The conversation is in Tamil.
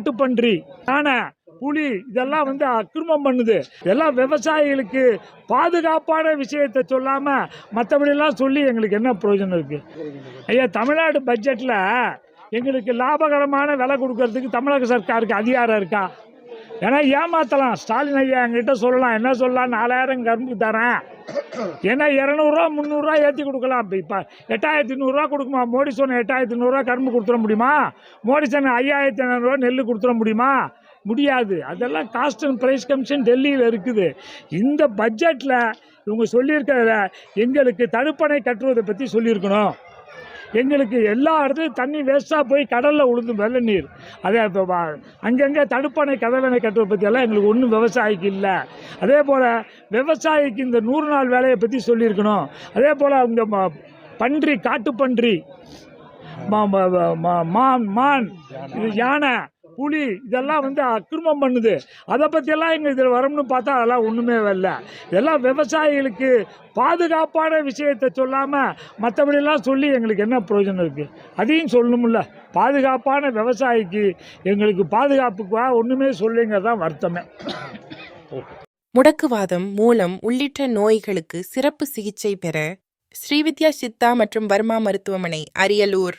காட்டுப்பன்றி, யானை, புலி இதெல்லாம் அக்கிரமம் பண்ணுது. இதெல்லாம் விவசாயிகளுக்கு பாதுகாப்பான விஷயத்தை சொல்லாம மற்றபடியெல்லாம் சொல்லி எங்களுக்கு என்ன பிரயோஜனம் இருக்கு? ஐயா, தமிழ்நாடு பட்ஜெட்டில் எங்களுக்கு லாபகரமான விலை கொடுக்கறதுக்கு தமிழக சர்க்காருக்கு அதிகாரம் இருக்கா? ஏன்னா ஏமாற்றலாம். ஸ்டாலின் ஐயா என்கிட்ட சொல்லலாம், என்ன சொல்லலாம், 4000 கரும்பு தரேன், ஏன்னா 200 300 ஏற்றி கொடுக்கலாம். இப்போ 8100 கொடுக்குமா? மோடி சொன்ன 8100 கரும்பு கொடுத்துட முடியுமா? மோடி சொன்ன 5500 நெல் கொடுத்துட முடியுமா? முடியாது. அதெல்லாம் காஸ்ட் அண்ட் ப்ரைஸ் கமிஷன் டெல்லியில் இருக்குது. இந்த பட்ஜெட்டில் இவங்க சொல்லியிருக்கிறத எங்களுக்கு தடுப்பணை கட்டுவதை பற்றி சொல்லியிருக்கணும். எங்களுக்கு எல்லா இடத்துலையும் தண்ணி வேஸ்ட்டாக போய் கடலில் உழுந்து வெள்ள நீர், அதே இப்போ அங்கங்கே தடுப்பணை கதவணை கட்டுவதை பற்றியெல்லாம் எங்களுக்கு ஒன்றும் விவசாயிக்கு இல்லை. அதே போல் விவசாயிக்கு இந்த 100 நாள் வேலையை பற்றி சொல்லியிருக்கணும். அதே போல் அவங்க பன்றி, காட்டுப்பன்றி, மான், இது யானை, புலி இதெல்லாம் அக்கிரமம் பண்ணுது. அதை பற்றியெல்லாம் எங்கள் இதில் வரணும்னு பார்த்தா அதெல்லாம் ஒன்றுமே இல்லை. இதெல்லாம் விவசாயிகளுக்கு பாதுகாப்பான விஷயத்தை சொல்லாமல் மற்றபடியெல்லாம் சொல்லி எங்களுக்கு என்ன பிரயோஜனம் இருக்குது? அதையும் சொல்லணும்ல. பாதுகாப்பான விவசாயிக்கு எங்களுக்கு பாதுகாப்புக்கு ஒன்றுமே சொல்லிங்கிறது தான் வருத்தமே. முடக்குவாதம், மூலம் உள்ளிட்ட நோய்களுக்கு சிறப்பு சிகிச்சை பெற ஸ்ரீவித்யா சித்தா மற்றும் வர்மா மருத்துவமனை, அரியலூர்.